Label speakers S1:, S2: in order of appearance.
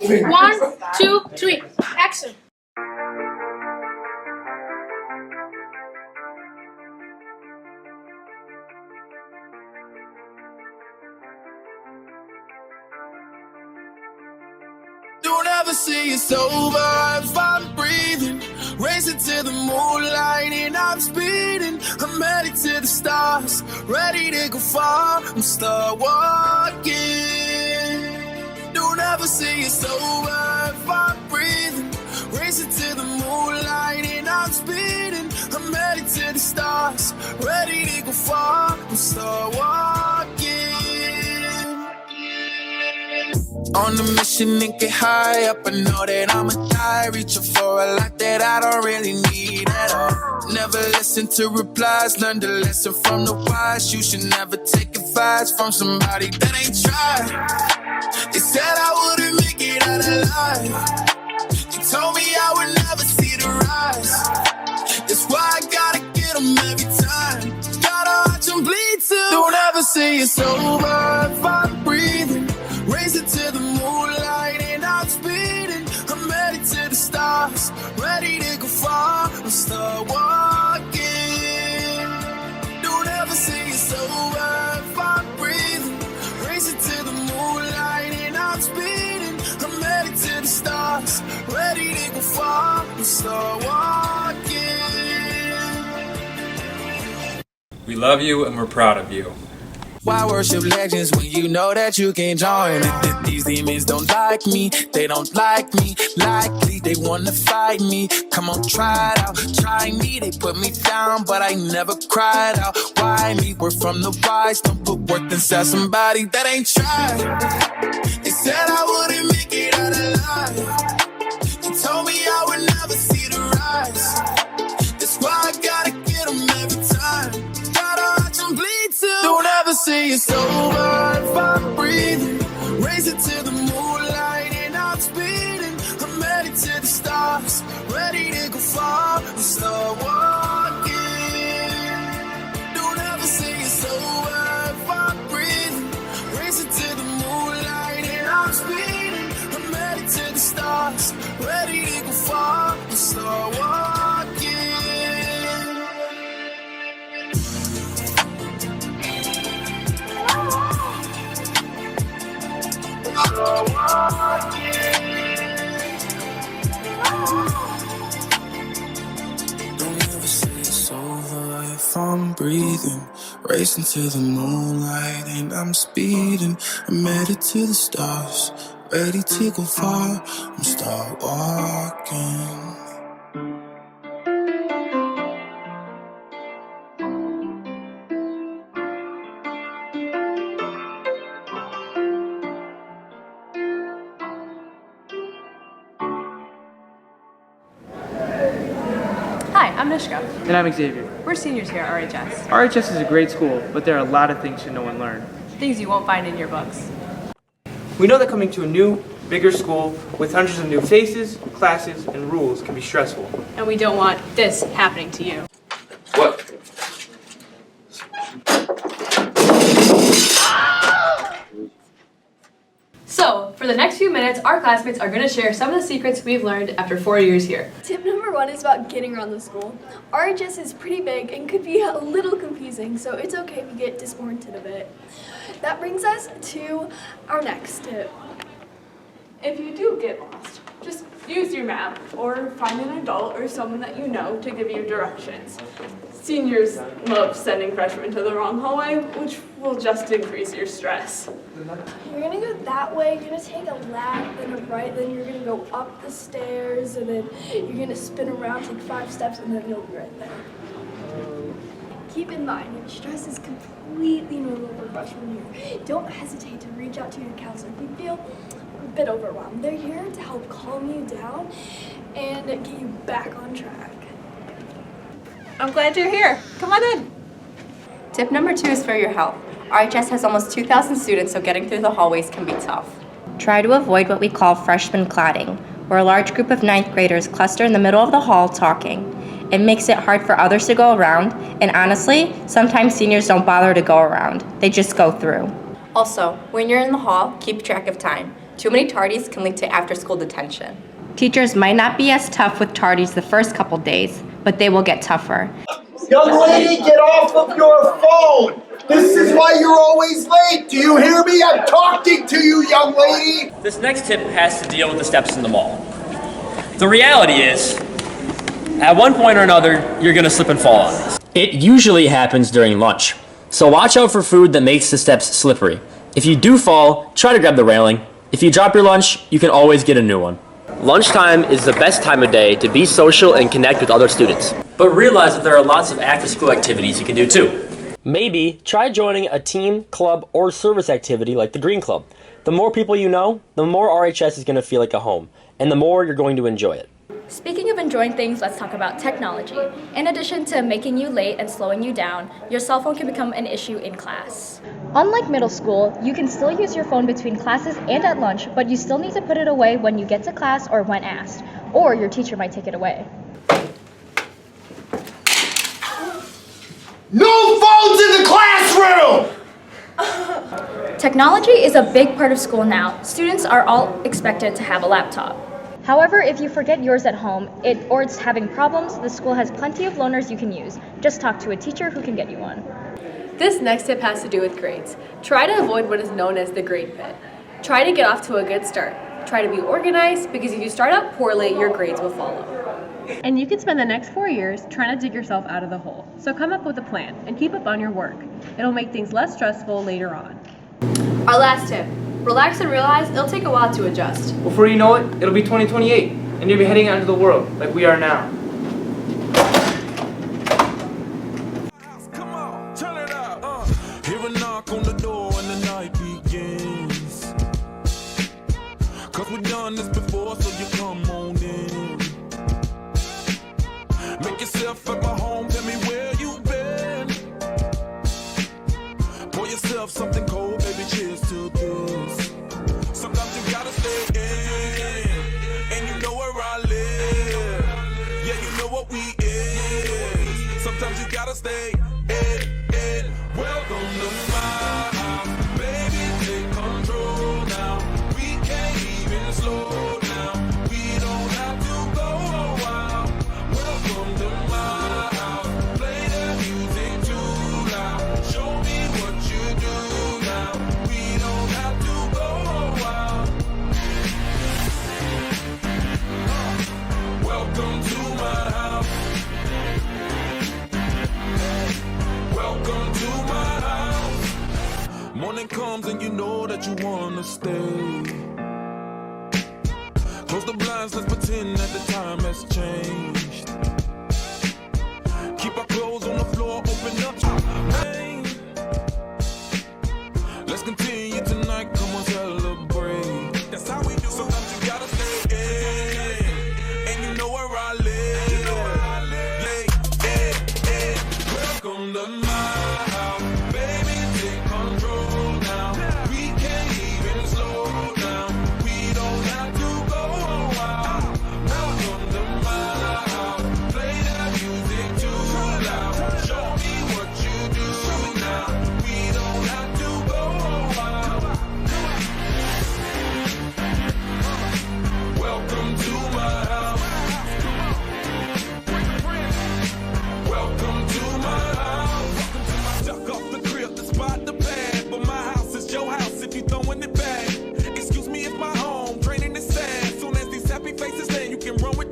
S1: One, two, three, action.
S2: Don't ever see it's over if I'm breathing. Racing to the moonlight and I'm speeding. I'm headed to the stars, ready to go far. I'm start walking. Don't ever see it's over if I'm breathing. Racing to the moonlight and I'm speeding. I'm headed to the stars, ready to go far. I'm start walking. On a mission and get high up, I know that I'ma die. Reaching for a lot that I don't really need at all. Never listen to replies, learn the lesson from the wise. You should never take advice from somebody that ain't tried. They said I wouldn't make it out alive. They told me I would never see the rise. That's why I gotta get them every time. Gotta watch them bleed too. Don't ever say it's over if I'm breathing. Racing to the moonlight and I'm speeding. I'm headed to the stars, ready to go far. I'm start walking. Don't ever say it's over if I'm breathing. Racing to the moonlight and I'm speeding. I'm headed to the stars, ready to go far. I'm start walking.
S3: We love you and we're proud of you.
S2: Why worship legends when you know that you can't join? These demons don't like me, they don't like me. Likely they wanna fight me. Come on, try it out, try me. They put me down, but I never cried out. Why me? We're from the wise. Don't put worth inside somebody that ain't tried. They said I wouldn't make it out alive. They told me I would never see the rise. That's why I gotta get them every time. Gotta watch them bleed too. Don't ever say it's over if I'm breathing. Racing to the moonlight and I'm speeding. I'm headed to the stars, ready to go far. I'm start walking. Don't ever say it's over if I'm breathing. Racing to the moonlight and I'm speeding. I'm headed to the stars, ready to go far. I'm start walking. Don't ever say it's over if I'm breathing. Racing to the moonlight and I'm speeding. I'm headed to the stars, ready to go far. I'm start walking.
S4: Hi, I'm Nishka.
S5: And I'm Xavier.
S4: We're seniors here at RHS.
S5: RHS is a great school, but there are a lot of things to know and learn.
S4: Things you won't find in your books.
S5: We know that coming to a new, bigger school with hundreds of new faces, classes, and rules can be stressful.
S4: And we don't want this happening to you.
S3: What?
S4: So, for the next few minutes, our classmates are going to share some of the secrets we've learned after 4 years here.
S6: Tip number 1 is about getting around the school. RHS is pretty big and could be a little confusing, so it's okay if you get disoriented a bit. That brings us to our next tip.
S7: If you do get lost, just use your map or find an adult or someone that you know to give you directions. Seniors love sending freshmen to the wrong hallway, which will just increase your stress.
S6: You're gonna go that way, you're gonna take a left, then a right, then you're gonna go up the stairs, and then you're gonna spin around, take 5 steps, and then you'll be right there. Keep in mind, your stress is completely normal for freshman year. Don't hesitate to reach out to your counselor if you feel a bit overwhelmed. They're here to help calm you down and get you back on track.
S4: I'm glad you're here. Come on in.
S8: Tip number 2 is for your health. RHS has almost 2,000 students, so getting through the hallways can be tough. Try to avoid what we call freshman cladding, where a large group of 9th graders cluster in the middle of the hall talking. It makes it hard for others to go around, and honestly, sometimes seniors don't bother to go around. They just go through. Also, when you're in the hall, keep track of time. Too many tardies can lead to after-school detention. Teachers might not be as tough with tardies the first couple days, but they will get tougher.
S9: Young lady, get off of your phone! This is why you're always late! Do you hear me? I'm talking to you, young lady!
S10: This next tip has to deal with the steps in the mall. The reality is, at one point or another, you're gonna slip and fall on these. It usually happens during lunch, so watch out for food that makes the steps slippery. If you do fall, try to grab the railing. If you drop your lunch, you can always get a new one. Lunchtime is the best time of day to be social and connect with other students. But realize that there are lots of after-school activities you can do too. Maybe try joining a team, club, or service activity like the Green Club. The more people you know, the more RHS is going to feel like a home, and the more you're going to enjoy it.
S11: Speaking of enjoying things, let's talk about technology. In addition to making you late and slowing you down, your cell phone can become an issue in class.
S12: Unlike middle school, you can still use your phone between classes and at lunch, but you still need to put it away when you get to class or when asked, or your teacher might take it away.
S9: No phones in the classroom!
S11: Technology is a big part of school now. Students are all expected to have a laptop.
S12: However, if you forget yours at home or it's having problems, the school has plenty of loaners you can use. Just talk to a teacher who can get you one.
S4: This next tip has to do with grades. Try to avoid what is known as the grade pit. Try to get off to a good start. Try to be organized, because if you start out poorly, your grades will follow.
S13: And you could spend the next 4 years trying to dig yourself out of the hole. So come up with a plan and keep up on your work. It'll make things less stressful later on.
S4: Our last tip. Relax and realize it'll take a while to adjust.
S5: Before you know it, it'll be 2028, and you'll be heading out into the world like we are now.
S2: Come on, turn it up. Hear a knock on the door and the night begins. 'Cause we've done this before, so you come on in. Make yourself at my home, tell me where you've been. Pour yourself something cold, baby, cheers to this. Sometimes you gotta stay in, and you know where I live. Yeah, you know what we is. Sometimes you gotta stay in. Welcome to my house, baby, take control now. We can't even slow down. We don't have to go a while. Welcome to my house, play the music too loud. Show me what you do now. We don't have to go a while. Welcome to my house. Welcome to my house. Morning comes and you know that you wanna stay. Close the blinds, let's pretend that the time has changed. Keep our clothes on the floor, open up champagne. Let's continue tonight, come on, celebrate. That's how we do. Sometimes you gotta stay in, and you know where I live. Yeah. Welcome to my house, baby, take control now. We can't even slow down. We don't have to go a while. Welcome to my house, play that music too loud. Show me what you do now. We don't have to go a while. Welcome to my house. Welcome to my house. Duck off the crib, the spot, the bag. But my house is your house if you throwing it back. Excuse me if my home draining the sand. Soon as these happy faces land, you can run with